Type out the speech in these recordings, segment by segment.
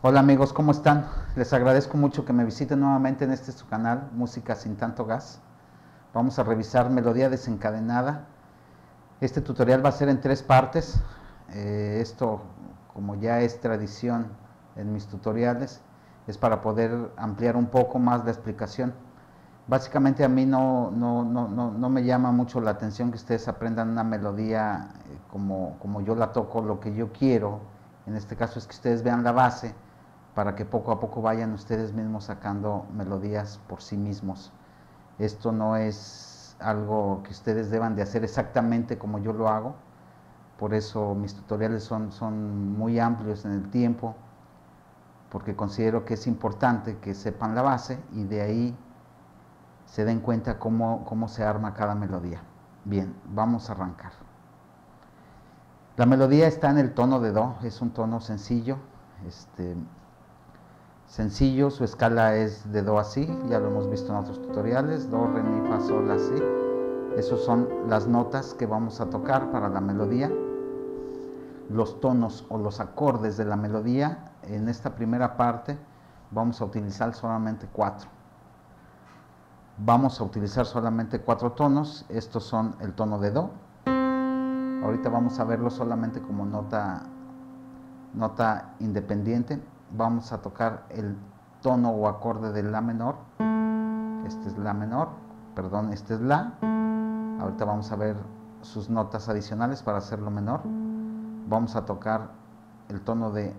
Hola amigos, ¿cómo están? Les agradezco mucho que me visiten nuevamente en este su canal, Música sin tanto gas. Vamos a revisar melodía desencadenada. Este tutorial va a ser en 3 partes. Esto, como ya es tradición en mis tutoriales, es para poder ampliar un poco más la explicación. Básicamente a mí no me llama mucho la atención que ustedes aprendan una melodía como yo la toco. Lo que yo quiero, en este caso, es que ustedes vean la base, para que poco a poco vayan ustedes mismos sacando melodías por sí mismos. Esto no es algo que ustedes deban de hacer exactamente como yo lo hago, por eso mis tutoriales son muy amplios en el tiempo, porque considero que es importante que sepan la base y de ahí se den cuenta cómo se arma cada melodía. Bien, vamos a arrancar. La melodía está en el tono de Do, es un tono sencillo, su escala es de Do a Si, ya lo hemos visto en otros tutoriales, Do, Re, Mi, Fa, Sol, La, Si. Esas son las notas que vamos a tocar para la melodía. Los tonos o los acordes de la melodía, en esta primera parte vamos a utilizar solamente 4. Vamos a utilizar solamente 4 tonos, estos son el tono de Do. Ahorita vamos a verlo solamente como nota independiente. Vamos a tocar el tono o acorde de La menor. Este es La menor, perdón, este es La. Ahorita vamos a ver sus notas adicionales para hacerlo menor. Vamos a tocar el tono de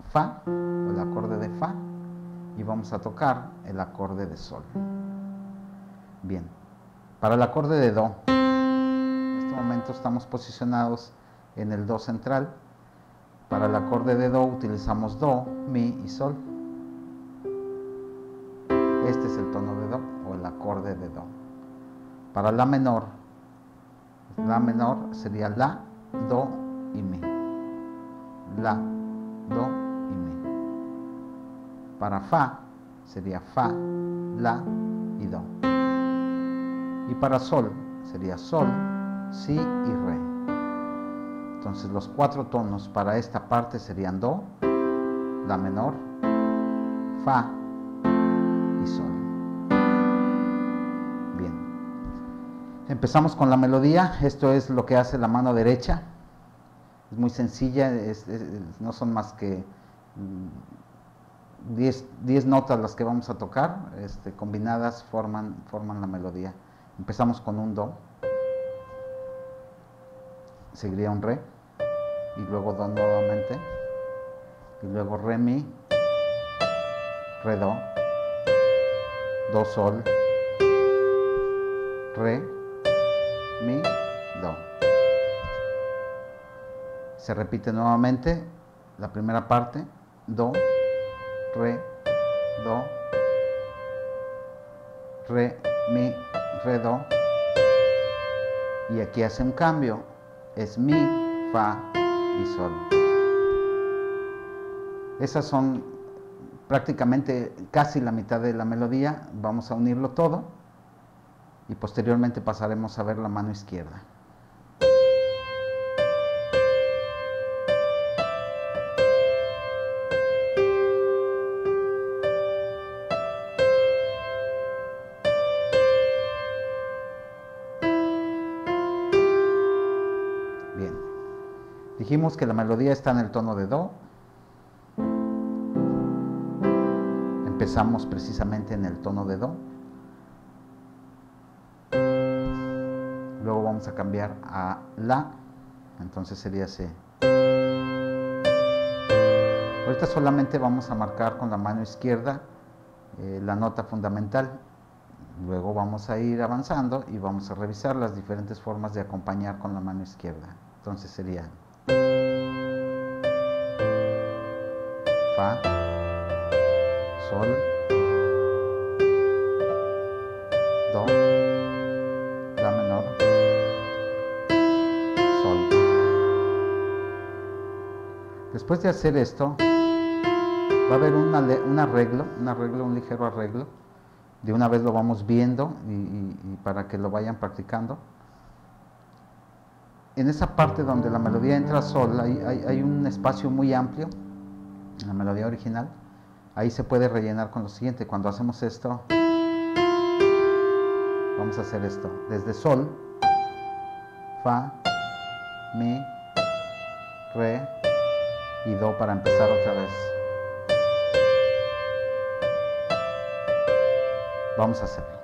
Fa, o el acorde de Fa, y vamos a tocar el acorde de Sol. Bien, para el acorde de Do, en este momento estamos posicionados en el Do central. Para el acorde de Do utilizamos Do, Mi y Sol. Este es el tono de Do o el acorde de Do. Para La menor sería La, Do y Mi. La, Do y Mi. Para Fa sería Fa, La y Do. Y para Sol sería Sol, Si y Re. Entonces los 4 tonos para esta parte serían Do, La menor, Fa y Sol. Bien. Empezamos con la melodía. Esto es lo que hace la mano derecha. Es muy sencilla, no son más que 10 notas las que vamos a tocar, combinadas forman la melodía. Empezamos con un Do, seguiría un Re, y luego Do nuevamente, y luego Re, Mi, Re, Do, Do, Sol, Re, Mi, Do. Se repite nuevamente la primera parte, Do, Re, Do, Re, Mi, Re, Do, y aquí hace un cambio, es Mi, Fa y Sol. Esas son prácticamente casi la mitad de la melodía. Vamos a unirlo todo y posteriormente pasaremos a ver la mano izquierda. Bien, dijimos que la melodía está en el tono de Do. Empezamos precisamente en el tono de Do. Luego vamos a cambiar a La, entonces sería así. Ahorita solamente vamos a marcar con la mano izquierda la nota fundamental. Luego vamos a ir avanzando y vamos a revisar las diferentes formas de acompañar con la mano izquierda. Entonces sería Fa, Sol, Do, La menor, Sol. Después de hacer esto, va a haber un arreglo, un ligero arreglo. De una vez lo vamos viendo y para que lo vayan practicando. En esa parte donde la melodía entra Sol hay un espacio muy amplio la melodía original, ahí se puede rellenar con lo siguiente. Cuando hacemos esto, vamos a hacer esto, desde sol, fa, mi, re y do para empezar otra vez. Vamos a hacerlo.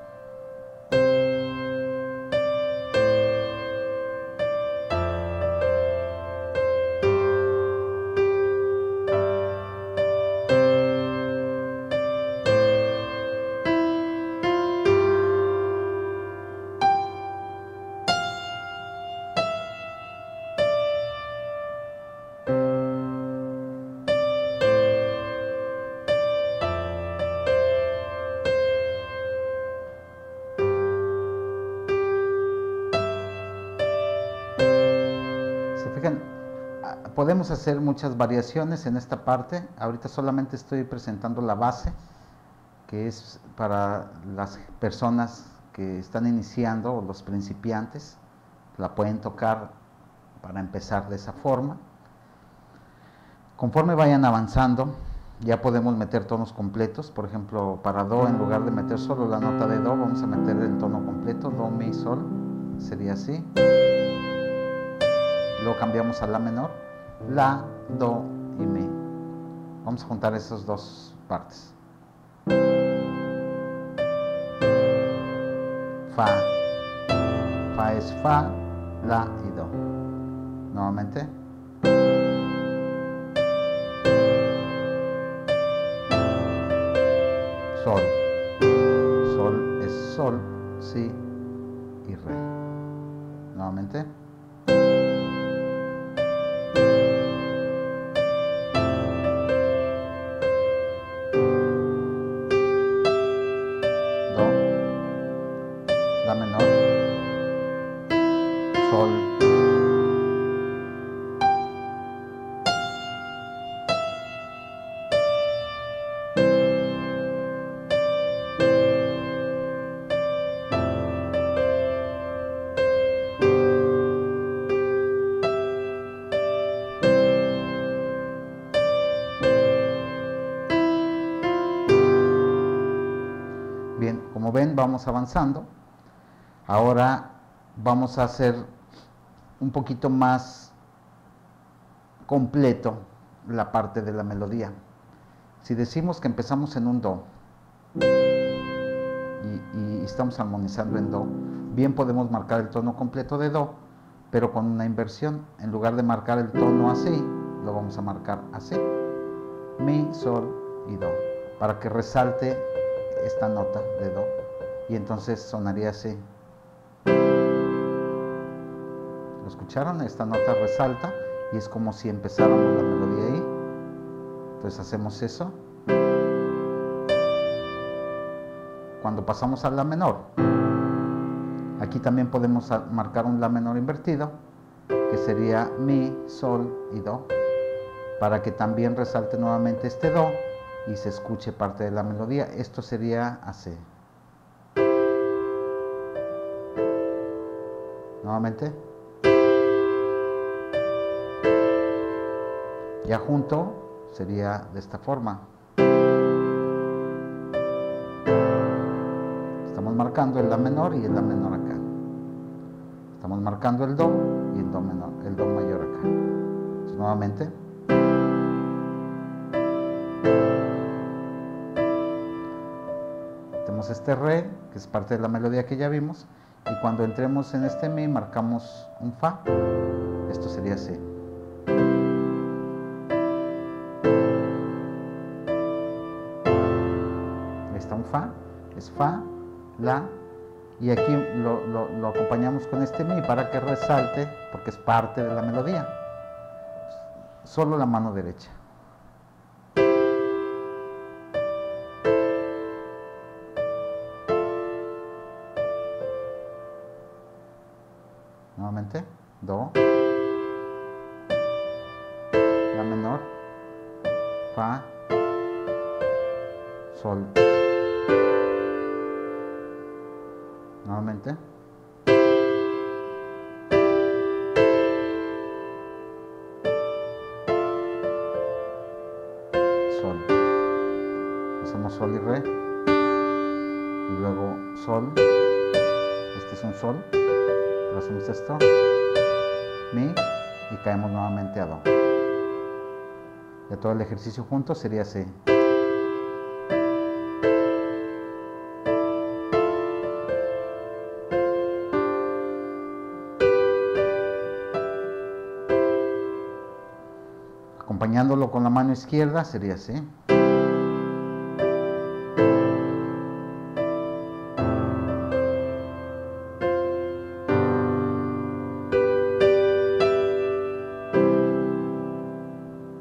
Podemos hacer muchas variaciones en esta parte. Ahorita solamente estoy presentando la base, que es para las personas que están iniciando o los principiantes. La pueden tocar para empezar de esa forma. Conforme vayan avanzando, ya podemos meter tonos completos. Por ejemplo, para do, en lugar de meter solo la nota de do, vamos a meter el tono completo, do, mi, sol, sería así. Luego cambiamos a la menor, la, do y mi. Vamos a juntar esas dos partes. Fa. Fa es fa, la y do. Nuevamente. Sol. Sol es sol, si y re. Nuevamente. La menor, sol, bien, como ven vamos avanzando. Ahora vamos a hacer un poquito más completo la parte de la melodía. Si decimos que empezamos en un do y estamos armonizando en do, bien podemos marcar el tono completo de do, pero con una inversión. En lugar de marcar el tono así, lo vamos a marcar así. Mi, sol y do, para que resalte esta nota de do. Y entonces sonaría así. ¿Lo escucharon? Esta nota resalta y es como si empezáramos la melodía ahí. Entonces hacemos eso. Cuando pasamos a la menor, aquí también podemos marcar un la menor invertido, que sería mi, sol y do, para que también resalte nuevamente este do y se escuche parte de la melodía. Esto sería así. Nuevamente. Ya junto sería de esta forma. Estamos marcando el la menor y el la menor acá. Estamos marcando el do y el do menor, el do mayor acá. Entonces, nuevamente. Tenemos este re, que es parte de la melodía que ya vimos. Y cuando entremos en este mi, marcamos un fa. Esto sería así. Ahí está un fa, es fa, la, y aquí lo acompañamos con este mi para que resalte, porque es parte de la melodía. Solo la mano derecha. Nuevamente, do, la menor, fa, sol. Nuevamente. hacemos sol y re, y luego sol, este es un sol, lo hacemos esto, mi, y caemos nuevamente a do. Ya todo el ejercicio junto sería así. Acompañándolo con la mano izquierda sería así.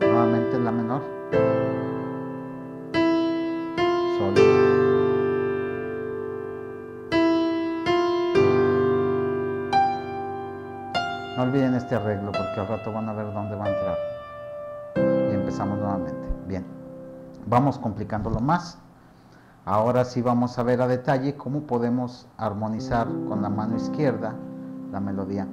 Nuevamente la menor. Sol. No olviden este arreglo porque al rato van a ver dónde va a entrar. Empezamos nuevamente. Bien, vamos complicándolo más. Ahora sí vamos a ver a detalle cómo podemos armonizar con la mano izquierda la melodía.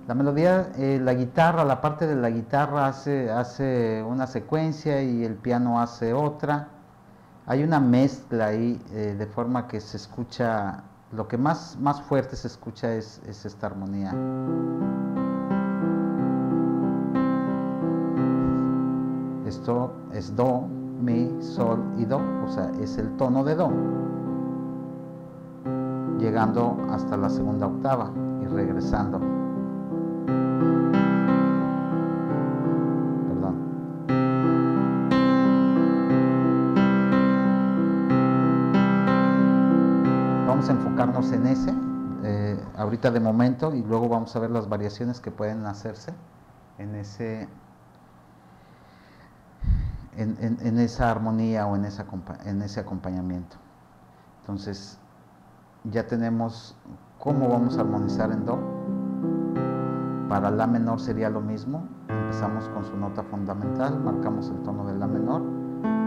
La melodía, la guitarra, la parte de la guitarra hace una secuencia y el piano hace otra. Hay una mezcla ahí de forma que se escucha, lo que más fuerte se escucha es esta armonía. Esto es do, mi, sol y do, o sea, es el tono de do, llegando hasta la segunda octava y regresando. Perdón. Vamos a enfocarnos en ese, ahorita de momento, y luego vamos a ver las variaciones que pueden hacerse en ese... En esa armonía o en ese acompañamiento. Entonces ya tenemos cómo vamos a armonizar en do. Para la menor sería lo mismo, empezamos con su nota fundamental, marcamos el tono de la menor,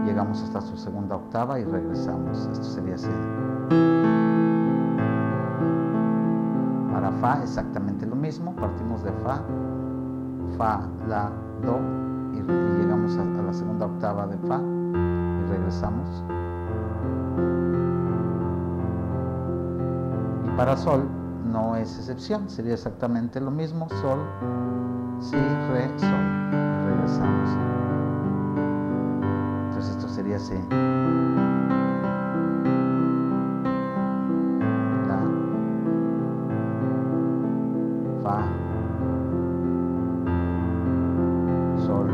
llegamos hasta su segunda octava y regresamos. Esto sería así. Para fa exactamente lo mismo, partimos de fa, la, do, y llegamos a la segunda octava de fa y regresamos. Y para sol no es excepción, sería exactamente lo mismo, sol, si, re, sol, y regresamos. Entonces esto sería así. La, fa, sol,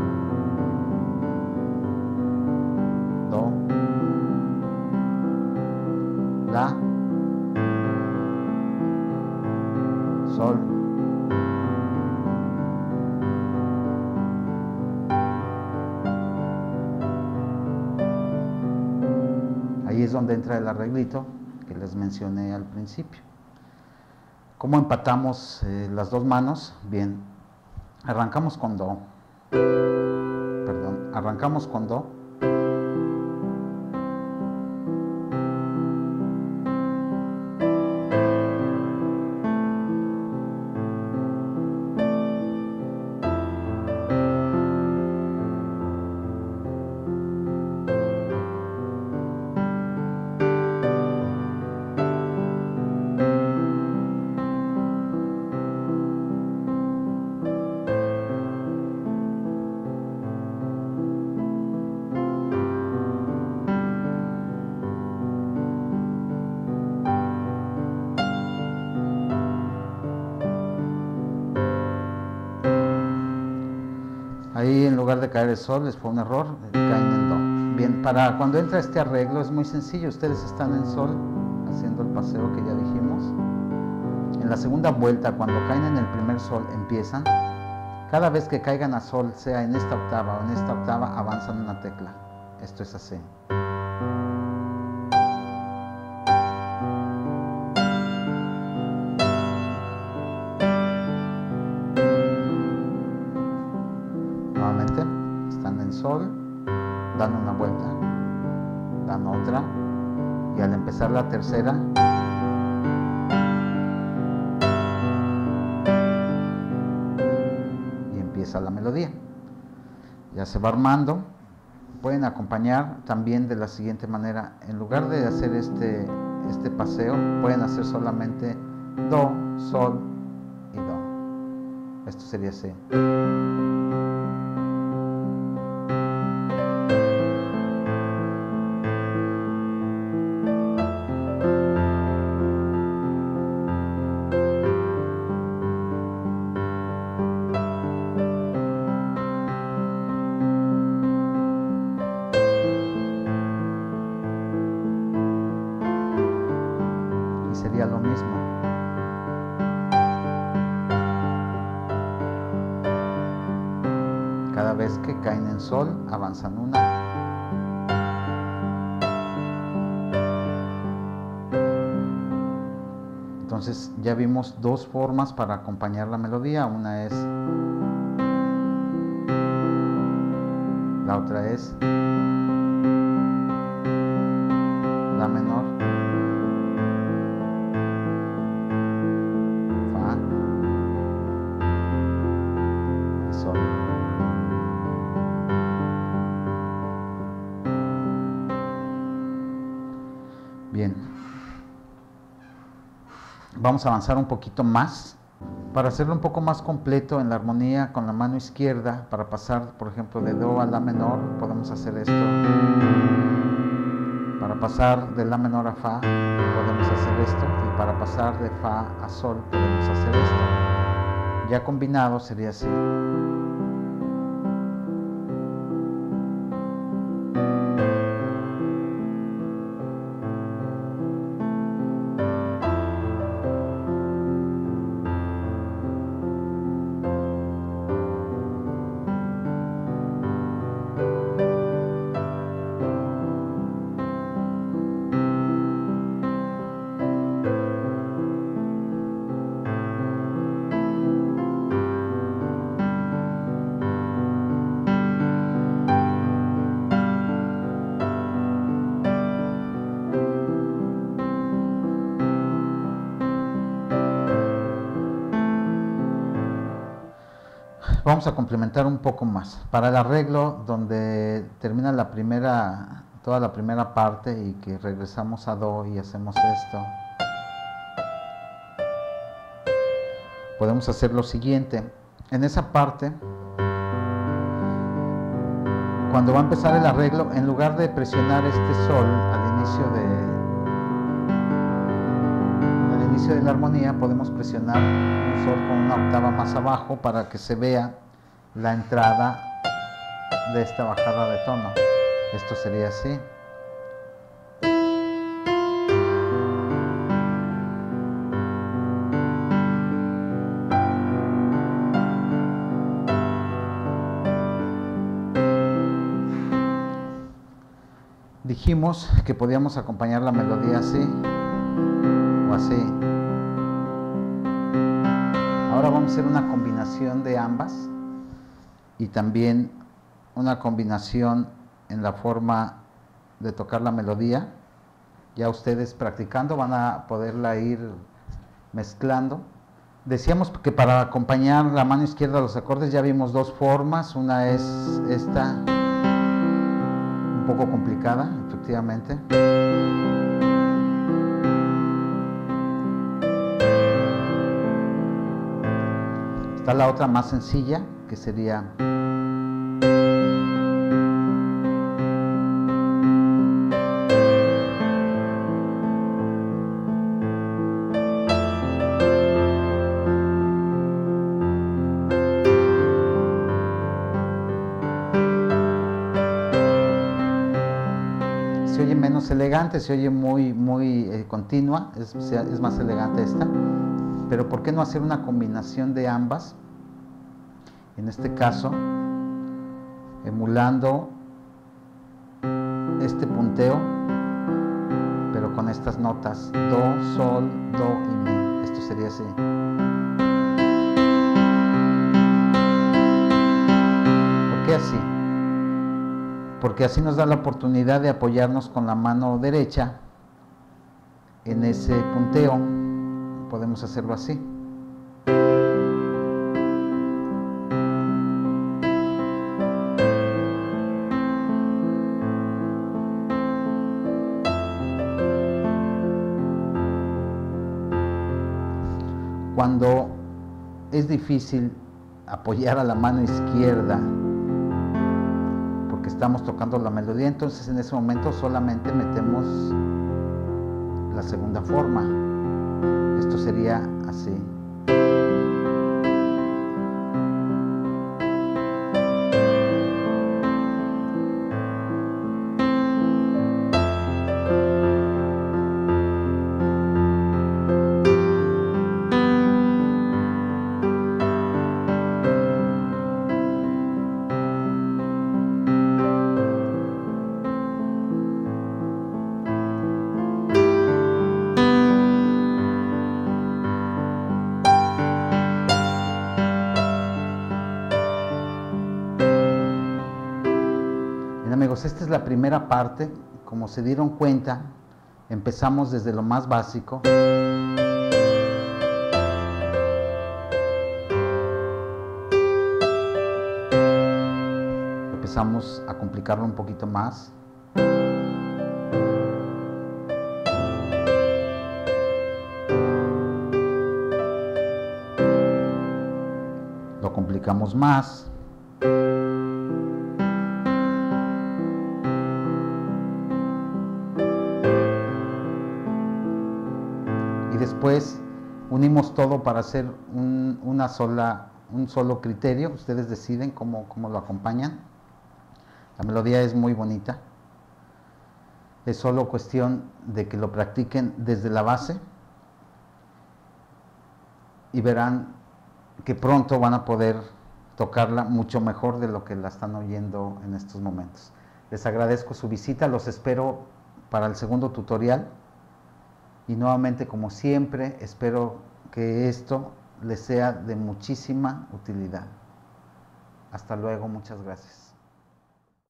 do, la, sol, ahí es donde entra el arreglito que les mencioné al principio. ¿Cómo empatamos las dos manos? Bien, arrancamos con do. Perdón, arrancamos con do. Ahí en lugar de caer el sol les fue un error, caen en do. Bien, para cuando entra este arreglo es muy sencillo, ustedes están en sol haciendo el paseo que ya dijimos. En la segunda vuelta, cuando caen en el primer sol, empiezan. Cada vez que caigan a sol, sea en esta octava o en esta octava, avanzan una tecla. Esto es así. Sol, dan una vuelta, dan otra, y al empezar la tercera y empieza la melodía. Ya se va armando pueden acompañar también de la siguiente manera. En lugar de hacer este paseo, pueden hacer solamente do, sol y do. Esto sería así. Sería lo mismo. Cada vez que caen en sol, avanzan una. Entonces ya vimos dos formas para acompañar la melodía. Una es, la otra es la menor, fa y sol. Bien, vamos a avanzar un poquito más para hacerlo un poco más completo en la armonía con la mano izquierda. Para pasar, por ejemplo, de do a la menor, podemos hacer esto. Para pasar de la menor a fa, podemos hacer esto. Y para pasar de fa a sol, podemos hacer esto. Ya combinado sería así. Vamos a complementar un poco más. Para el arreglo, donde termina toda la primera parte y que regresamos a do y hacemos esto, podemos hacer lo siguiente. En esa parte, cuando va a empezar el arreglo, en lugar de presionar este sol al inicio de la armonía, podemos presionar un sol con una octava más abajo para que se vea la entrada de esta bajada de tono. Esto sería así. Dijimos que podíamos acompañar la melodía así o así. Ahora vamos a hacer una combinación de ambas y también una combinación en la forma de tocar la melodía. Ya ustedes practicando van a poderla ir mezclando. Decíamos que para acompañar la mano izquierda a los acordes ya vimos dos formas. Una es esta, un poco complicada, efectivamente. Está la otra más sencilla, que sería se oye menos elegante, se oye muy continua, es más elegante esta. Pero ¿por qué no hacer una combinación de ambas? En este caso, emulando este punteo, pero con estas notas do, sol, do y mi. Esto sería así. ¿Por qué así? Porque así nos da la oportunidad de apoyarnos con la mano derecha en ese punteo. Podemos hacerlo así. cuando es difícil apoyar a la mano izquierda porque estamos tocando la melodía, entonces en ese momento solamente metemos la segunda forma. Esto sería así. Amigos, esta es la primera parte. Como se dieron cuenta, empezamos desde lo más básico. Empezamos a complicarlo un poquito más. Lo complicamos más. Y después unimos todo para hacer un solo criterio. Ustedes deciden cómo lo acompañan. La melodía es muy bonita. Es solo cuestión de que lo practiquen desde la base y verán que pronto van a poder tocarla mucho mejor de lo que la están oyendo en estos momentos. Les agradezco su visita, los espero para el segundo tutorial. Y nuevamente, como siempre, espero que esto les sea de muchísima utilidad. Hasta luego, muchas gracias.